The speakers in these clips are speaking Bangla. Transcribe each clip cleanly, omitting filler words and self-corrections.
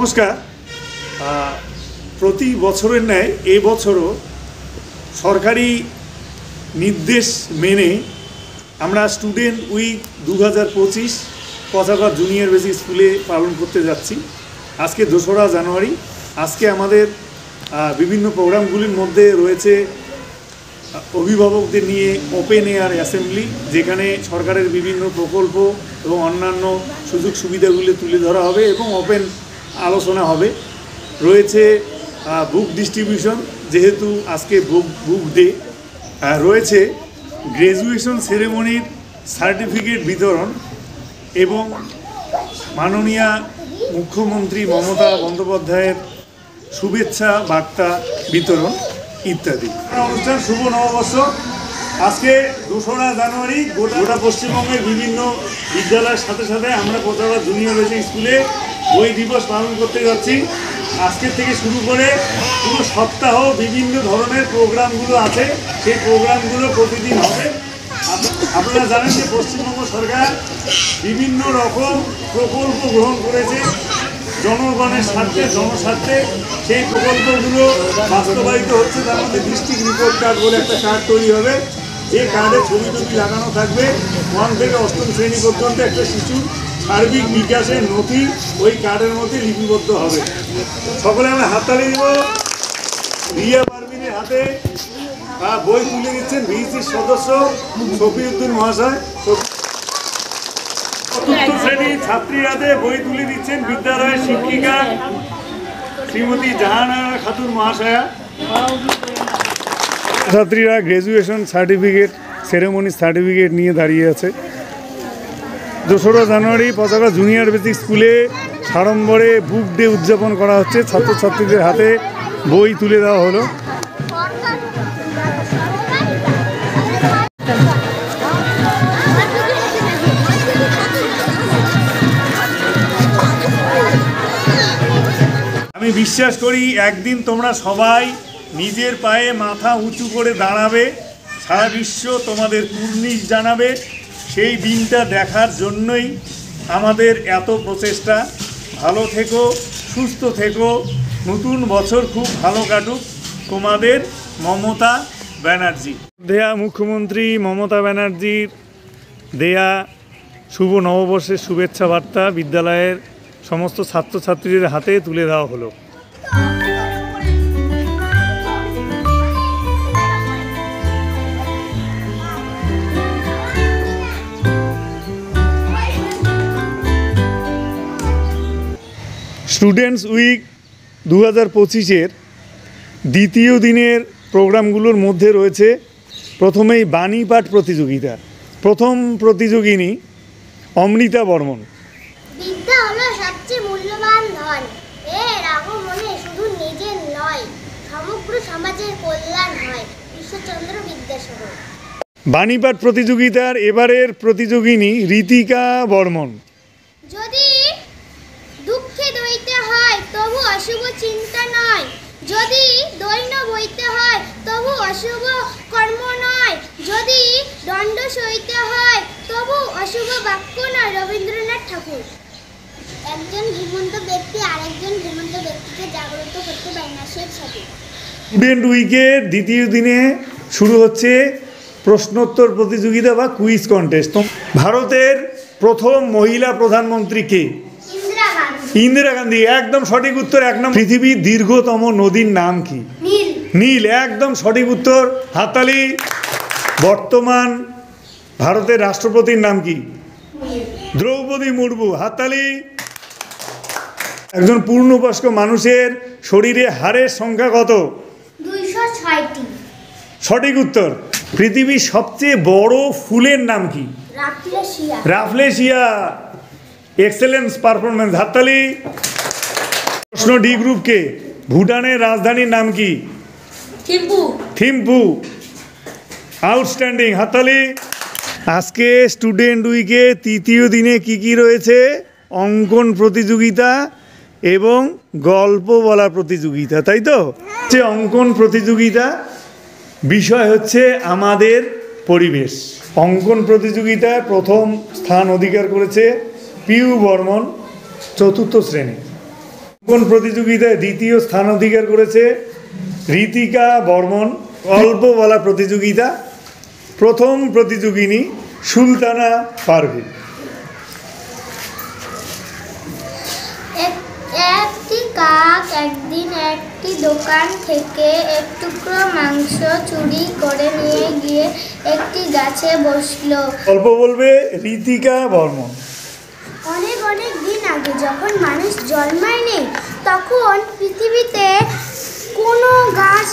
নমস্কার। প্রতি বছরের ন্যায় এই বছরও সরকারি নির্দেশ মেনে আমরা স্টুডেন্ট উইক 2025 পতাকা জুনিয়র বেসিক স্কুলে পালন করতে যাচ্ছি। আজকে 2রা জানুয়ারি। আজকে আমাদের বিভিন্ন প্রোগ্রামগুলির মধ্যে রয়েছে অভিভাবকদের নিয়ে ওপেন এয়ার অ্যাসেম্বলি, যেখানে সরকারের বিভিন্ন প্রকল্প এবং অন্যান্য সুযোগ সুবিধাগুলি তুলে ধরা হবে এবং ওপেন আলোচনা হবে। রয়েছে বুক ডিস্ট্রিবিউশন, যেহেতু আজকে বুক ডে। রয়েছে গ্র্যাজুয়েশন সেরেমনির সার্টিফিকেট বিতরণ এবং মাননীয় মুখ্যমন্ত্রী মমতা বন্দ্যোপাধ্যায়ের শুভেচ্ছা বার্তা বিতরণ ইত্যাদি অনুষ্ঠান। শুভ নববর্ষ। আজকে 2রা জানুয়ারি গোটা পশ্চিমবঙ্গের বিভিন্ন বিদ্যালয়ের সাথে সাথে আমরা পতাকা জুনিয়র বেসিক স্কুলে বই দিবস পালন করতে যাচ্ছি। আজকের থেকে শুরু করে পুরো সপ্তাহ বিভিন্ন ধরনের প্রোগ্রামগুলো আছে। সেই প্রোগ্রামগুলো প্রতিদিন হবে। আপনারা জানেন যে পশ্চিমবঙ্গ সরকার বিভিন্ন রকম প্রকল্প গ্রহণ করেছে জনগণের স্বার্থে, জনস্বার্থে। সেই প্রকল্পগুলো বাস্তবায়িত হচ্ছে। তার মধ্যে ডিস্ট্রিক্ট রিপোর্ট কার্ড বলে একটা কার্ড তৈরি হবে, যে কার্ডে ছবি লাগানো থাকবে। 1 থেকে 8ম শ্রেণী পর্যন্ত একটা শিশুর সার্বিক বিকাশের নথি ওই কার্ডের মধ্যে লিপিবদ্ধ হবে। সকলে আমরা হাততালি দিব। রিয়া পারভিনের হাতে বই তুলে দিচ্ছেন ভিসির সদস্য শফিউদ্দিন মহাশয়। 4র্থ শ্রেণীর ছাত্রীর হাতে বই তুলে দিচ্ছেন বিদ্যালয়ের শিক্ষিকা শ্রীমতী জাহানারা খাতুন মহাশয়া। ছাত্রীরা গ্র্যাজুয়েশন সার্টিফিকেট সেরেমনির সার্টিফিকেট নিয়ে দাঁড়িয়ে আছে। 2রা জানুয়ারি পতাকা জুনিয়র বেসিক স্কুলে সাড়ম্বরে বুক ডে উদযাপন করা হচ্ছে। ছাত্রছাত্রীদের হাতে বই তুলে দেওয়া হলো। আমি বিশ্বাস করি একদিন তোমরা সবাই নিজের পায়ে মাথা উঁচু করে দাঁড়াবে, সারা বিশ্ব তোমাদের কুর্নিশ জানাবে। সেই দিনটা দেখার জন্যই আমাদের এত প্রচেষ্টা। ভালো থেকো, সুস্থ থেকো, নতুন বছর খুব ভালো কাটুক। তোমাদের মমতা ব্যানার্জি। দেয়া মুখ্যমন্ত্রী মমতা ব্যানার্জির দেয়া শুভ নববর্ষের শুভেচ্ছা বার্তা বিদ্যালয়ের সমস্ত ছাত্রছাত্রীদের হাতে তুলে দেওয়া হলো। স্টুডেন্টস উইক 2025-এর দ্বিতীয় দিনের প্রোগ্রামগুলোর মধ্যে রয়েছে প্রথমেই বাণী পাঠ প্রতিযোগিতা। প্রথম প্রতিযোগিনী অমৃতা বর্মন। বিদ্যা হলো সবচেয়ে মূল্যবান ধন। এর আগমনে শুধু নিজের নয়, সমগ্র সমাজের কল্যাণ হয়। ঈশ্বরচন্দ্র বিদ্যাসাগর। বাণী পাঠ প্রতিযোগিতার এবারের প্রতিযোগিনী ঋতিকা বর্মন। যদি দুঃখে দইতে হয় তবু অশুভ চিন্তা নয়, যদি দৈন্য বইতে হয় তবু অশুভ কর্ম নয়, যদি দণ্ড সইতে হয় তবু অশুভ বাক্য নয়। রবীন্দ্রনাথ ঠাকুর। একজন ঘুমন্ত ব্যক্তি আরেকজন ঘুমন্ত ব্যক্তিকে জাগ্রত করতে পারে না। শেখ সাদিক। স্টুডেন্ট উইকের দ্বিতীয় দিনে শুরু হচ্ছে প্রশ্নোত্তর প্রতিযোগিতা বা কুইজ কন্টেস্ট। ভারতের প্রথম মহিলা প্রধানমন্ত্রী কে? ইন্দিরা গান্ধী। একদম সঠিক উত্তর। 1 নম্বর। পৃথিবীর দীর্ঘতম নদীর নাম কি? নীল। একদম সঠিক উত্তর। হাততালি। বর্তমান ভারতের রাষ্ট্রপতির নাম কি? দ্রৌপদী মুর্মু। হাততালি। একজন পূর্ণবয়স্ক মানুষের শরীরে হাড়ের সংখ্যা কত? 206টি। সঠিক উত্তর। পৃথিবীর সবচেয়ে বড় ফুলের নাম কি? রাফলেশিয়া। Excellence performance. হাততালি। প্রশ্ন ডি গ্রুপকে। ভুটানের রাজধানীর নাম কি? থিম্পু। আউটস্ট্যান্ডিং। হাততালি। আজকে স্টুডেন্ট উইকে তৃতীয় দিনে কি রয়েছে? অঙ্কন প্রতিযোগিতা এবং গল্প বলা প্রতিযোগিতা, তাই তো? যে অঙ্কন প্রতিযোগিতা বিষয় হচ্ছে আমাদের পরিবেশ। অঙ্কন প্রতিযোগিতায় প্রথম স্থান অধিকার করেছে পিউ বর্মন, 4র্থ শ্রেণী। কোন প্রতিযোগিতায় দ্বিতীয় স্থান অধিকার করেছে ঋতিকা বর্মন। গল্প বলা প্রতিযোগিতা, প্রথম প্রতিযোগিনী সুলতানা পারভীন। একটি কাক একদিন একটি দোকান থেকে এক টুকরো মাংস চুরি করে নিয়ে গিয়ে একটি গাছে বসলো। গল্প বলবে ঋতিকা বর্মন। অনেক অনেক দিন আগে যখন মানুষ জন্মায়নি তখন পৃথিবীতে কোনো গাছ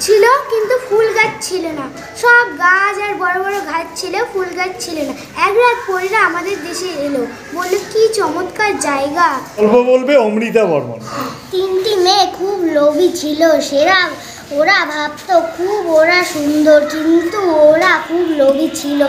ছিল কিন্তু ফুল গাছ ছিল না। সব গাছ আর বড় বড় গাছ ছিল, ফুল গাছ ছিল না। এক রাত পরীরা আমাদের দেশে এলো, বললো কি চমৎকার জায়গা। গল্প বলবে অমৃতা বর্মন। তিনটি মেয়ে খুব লোভী ছিল, ওরা ভাবতো খুব ওরা সুন্দর, কিন্তু ওরা খুব লোভী ছিল।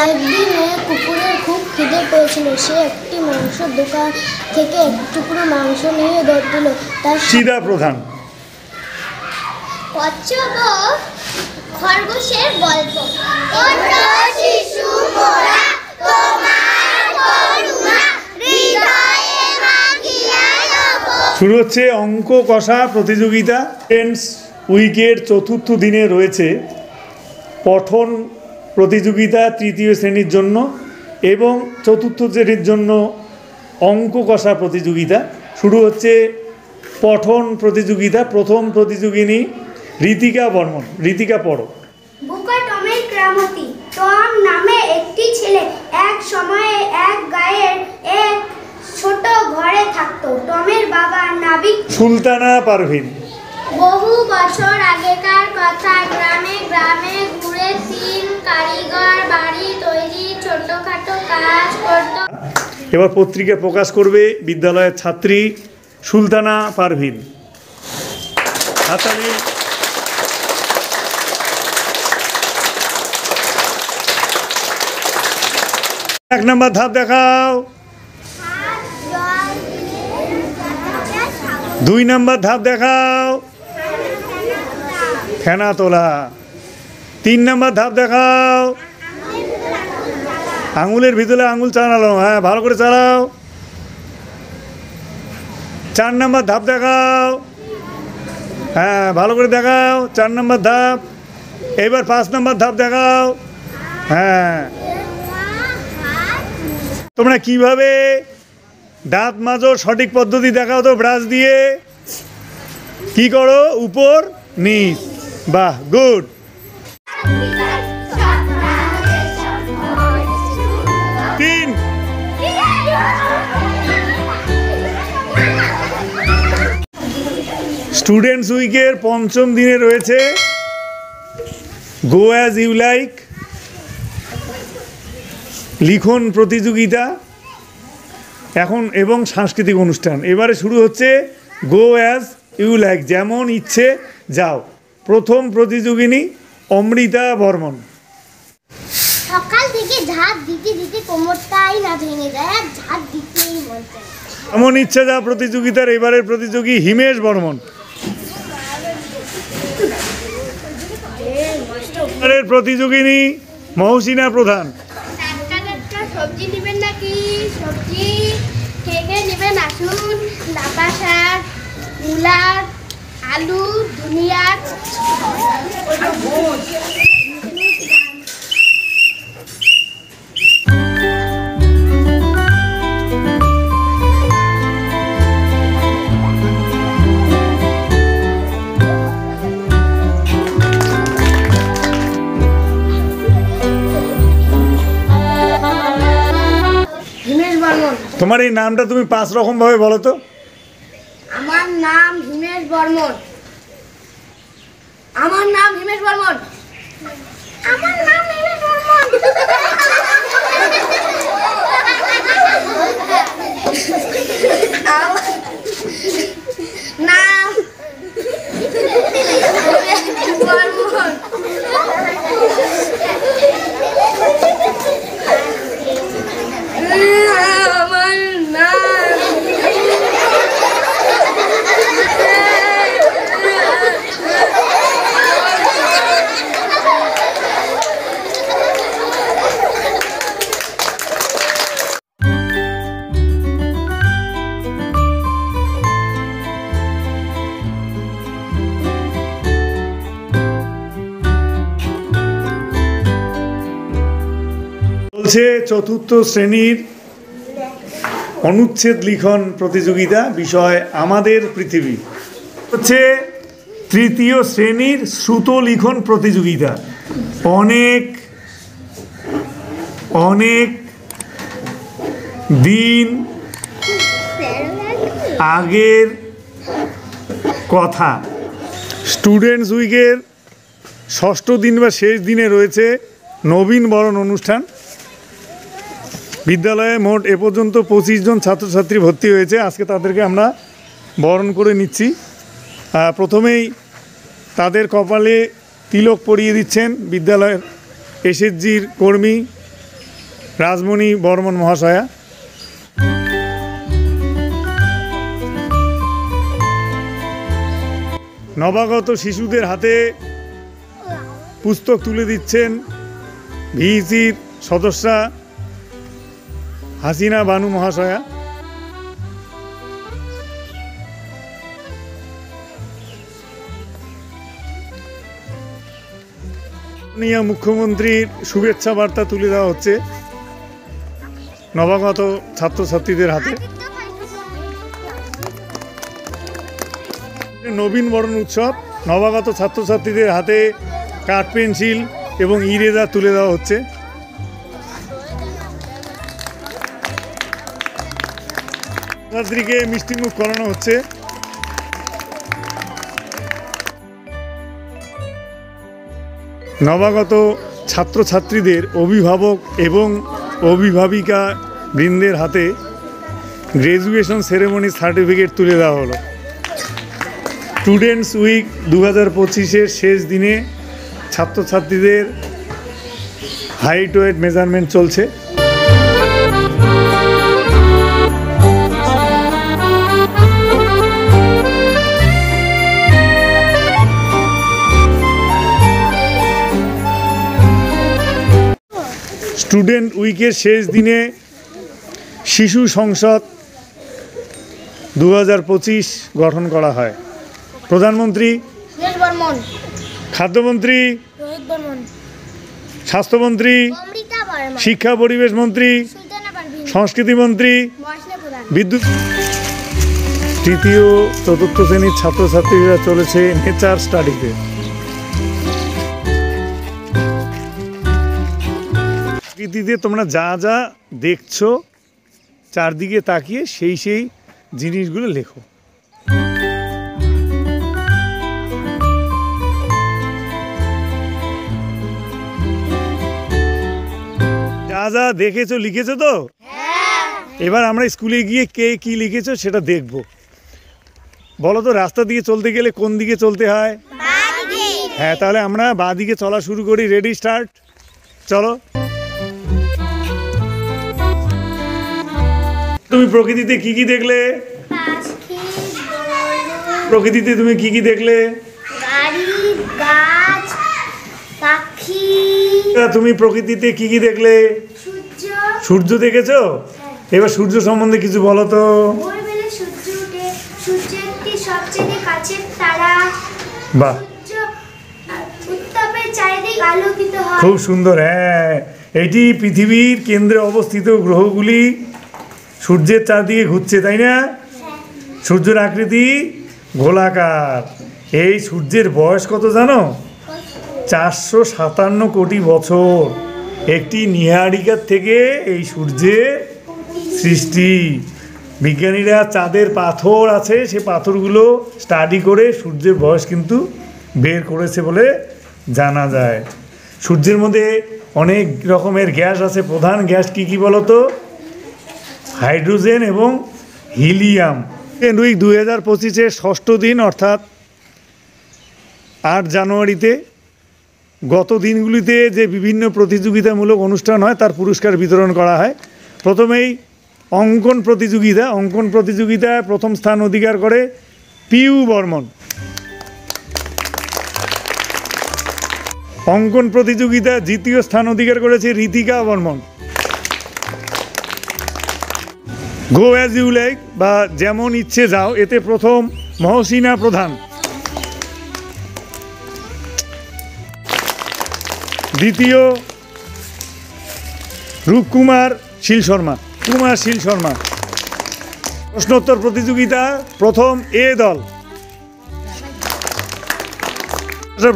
একদিন কুকুরের খুব খিদে পেয়েছিল, সে একটি মাংসের দোকান থেকে এক টুকরো মাংস নিয়ে দৌড় দিল। তার চিরা প্রধান। কচ্ছপ ও খরগোশের গল্প। শুরু হচ্ছে অঙ্ক কষা প্রতিযোগিতা। টেন্স উইকের চতুর্থ দিনে রয়েছে পঠন প্রতিযোগিতা তৃতীয় শ্রেণীর জন্য এবং চতুর্থ শ্রেণীর জন্য অঙ্ক কষা প্রতিযোগিতা। শুরু হচ্ছে পঠন প্রতিযোগিতা। প্রথম প্রতিযোগিনী ঋতিকা বর্মন। ঋতিকা পড়ো। বুকা টমের ক্রামতি। টম নামে একটি ছেলে এক সময়ে এক গায়ের এক ছোট ঘরে থাকতো। টমের বাবা নাবিক সুলতানা পারভীন। বহু বছর আগেকার কথা, গ্রামে গ্রামে ঘুরে তিন কারিগর বাড়ি তৈরি ছোটখাটো কাজ করত। এবার পত্রিকা প্রকাশ করবে বিদ্যালয়ের ছাত্রী সুলতানা পারভীন। হাতালি। এক নম্বর ধাপ দেখাও। 2 নম্বর ধাপ দেখাও। ফেনা তোলা। 3 নম্বর ধাপ দেখাও। আঙুলের ভিতরে আঙুল চালালো, হ্যাঁ ভালো করে চালাও। 4 নম্বর ধাপ দেখাও। হ্যাঁ ভালো করে দেখাও, 4 নম্বর ধাপ। এবার 5 নম্বর ধাপ দেখাও। হ্যাঁ, তোমরা কিভাবে দাঁত মাজো সঠিক পদ্ধতি দেখাও তো। ব্রাশ দিয়ে কি করো, উপর নিচ। বাহ, গুড। স্টুডেন্টস উইকের পঞ্চম দিনে রয়েছে গো অ্যাজ ইউ লাইক লিখন প্রতিযোগিতা এখন এবং সাংস্কৃতিক অনুষ্ঠান। এবারে শুরু হচ্ছে গো অ্যাজ ইউ লাইক, যেমন ইচ্ছে যাও। প্রথম প্রতিযোগিনী অমৃতা বর্মন। সকাল থেকে ঝাঁট দিতে দিতে কোমরটাই না ভেঙে যায়, আর ঝাঁট দিতেই বলতে। এমন ইচ্ছা যা প্রতিযোগিতার এবারের প্রতিযোগী হিমেশ বর্মন। এবারের প্রতিযোগিনী মহসিনা প্রধান। সবজি নেবেন নাকি? সবজি কে নেবেন আসুন। লাফা শাক, মূলা, আলু, ধনিয়া। তোমার এই নামটা তুমি 5 রকম ভাবে বলো তো। আমার নাম হিমেশ বর্মন। আমার নাম হিমেশ বর্মন। আমার নাম হিমেশ বর্মন। নাম বর্মন। হচ্ছে চতুর্থ শ্রেণীর অনুচ্ছেদ লিখন প্রতিযোগিতা, বিষয় আমাদের পৃথিবী। হচ্ছে তৃতীয় শ্রেণীর শ্রুত লিখন প্রতিযোগিতা। অনেক অনেক দিন আগের কথা। স্টুডেন্টস উইকের ষষ্ঠ দিন বা শেষ দিনে রয়েছে নবীন বরণ অনুষ্ঠান। বিদ্যালয়ে মোট এ পর্যন্ত 25 জন ছাত্রছাত্রী ভর্তি হয়েছে। আজকে তাদেরকে আমরা বরণ করে নিচ্ছি। প্রথমেই তাদের কপালে তিলক পরিয়ে দিচ্ছেন বিদ্যালয়ের এসএসজির কর্মী রাজমণি বর্মন মহাশয়া। নবাগত শিশুদের হাতে পুস্তক তুলে দিচ্ছেন ভিইসির সদস্যা হাসিনা বানু মহাশয়া। মুখ্যমন্ত্রীর শুভেচ্ছা বার্তা তুলে দেওয়া হচ্ছে নবাগত ছাত্রছাত্রীদের হাতে। নবীন বরণ উৎসব, নবাগত ছাত্রছাত্রীদের হাতে কাঠ পেন্সিল এবং ইরেজার তুলে দেওয়া হচ্ছে। ছাত্রীকে মিষ্টিমুখ করানো হচ্ছে। নবাগত ছাত্রছাত্রীদের অভিভাবক এবং অভিভাবিকা বৃন্দের হাতে গ্র্যাজুয়েশন সেরেমনি সার্টিফিকেট তুলে দেওয়া হলো। স্টুডেন্টস উইক 2025-এর শেষ দিনে ছাত্রছাত্রীদের হাইট ওয়েট মেজারমেন্ট চলছে। স্টুডেন্ট উইকের শেষ দিনে শিশু সংসদ 2025 গঠন করা হয়। প্রধানমন্ত্রী, খাদ্যমন্ত্রী, স্বাস্থ্যমন্ত্রী, শিক্ষা পরিবেশ মন্ত্রী, সংস্কৃতি মন্ত্রী, বিদ্যুৎ। তৃতীয় চতুর্থ শ্রেণীর ছাত্রছাত্রীরা চলেছে নেচার স্টাডিতে। প্রকৃতিতে তোমরা যা যা দেখছো চারদিকে তাকিয়ে সেই সেই জিনিসগুলো লেখো। যা যা দেখেছো লিখেছো তো? এবার আমরা স্কুলে গিয়ে কে কি লিখেছো সেটা দেখব। বলো তো, রাস্তা দিয়ে চলতে গেলে কোন দিকে চলতে হয়? হ্যাঁ, তাহলে আমরা বাঁ দিকে চলা শুরু করি। রেডি, স্টার্ট, চলো। তুমি প্রকৃতিতে কি কি দেখলে? প্রকৃতিতে তুমি কি কি দেখলে? তুমি প্রকৃতিতে কি কি দেখলে? সূর্য দেখেছো? এবার সূর্য সম্বন্ধে কিছু বলো তো। বাহ, খুব সুন্দর। হ্যাঁ, এটি পৃথিবীর কেন্দ্রে অবস্থিত গ্রহগুলি সূর্যের চারদিকে ঘুরছে, তাই না? সূর্যের আকৃতি গোলাকার। এই সূর্যের বয়স কত জানো? 457 কোটি বছর। একটি নীহারিকার থেকে এই সূর্যের সৃষ্টি। বিজ্ঞানীরা চাঁদের পাথর আছে, সে পাথরগুলো স্টাডি করে সূর্যের বয়স কিন্তু বের করেছে বলে জানা যায়। সূর্যের মধ্যে অনেক রকমের গ্যাস আছে। প্রধান গ্যাস কি কি বলো তো? হাইড্রোজেন এবং হিলিয়াম। উইক 2025-এর ষষ্ঠ দিন অর্থাৎ 8 জানুয়ারিতে গত দিনগুলিতে যে বিভিন্ন প্রতিযোগিতামূলক অনুষ্ঠান হয় তার পুরস্কার বিতরণ করা হয়। প্রথমেই অঙ্কন প্রতিযোগিতা। অঙ্কন প্রতিযোগিতায় প্রথম স্থান অধিকার করে পিউ বর্মন। অঙ্কন প্রতিযোগিতা দ্বিতীয় স্থান অধিকার করেছে Ritika Barman. Go as you like বা যেমন ইচ্ছে যাও, এতে প্রথম মহসিনা প্রধান। দ্বিতীয় রূপকুমার শীল শর্মা। প্রশ্নোত্তর প্রতিযোগিতা প্রথম এ দল।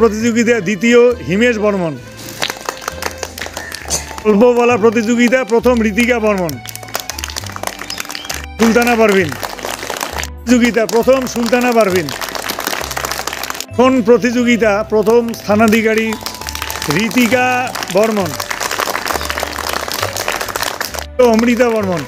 প্রতিযোগিতা দ্বিতীয় হিমেশ বর্মন। গল্প বলা প্রতিযোগিতা প্রথম ঋতিকা বর্মন। সুলতানা পারভিন প্রতিযোগিতা প্রথম সুলতানা পারভিন। কোন প্রতিযোগিতা প্রথম স্থানাধিকারী ঋতিকা বর্মন, অমৃতা বর্মন।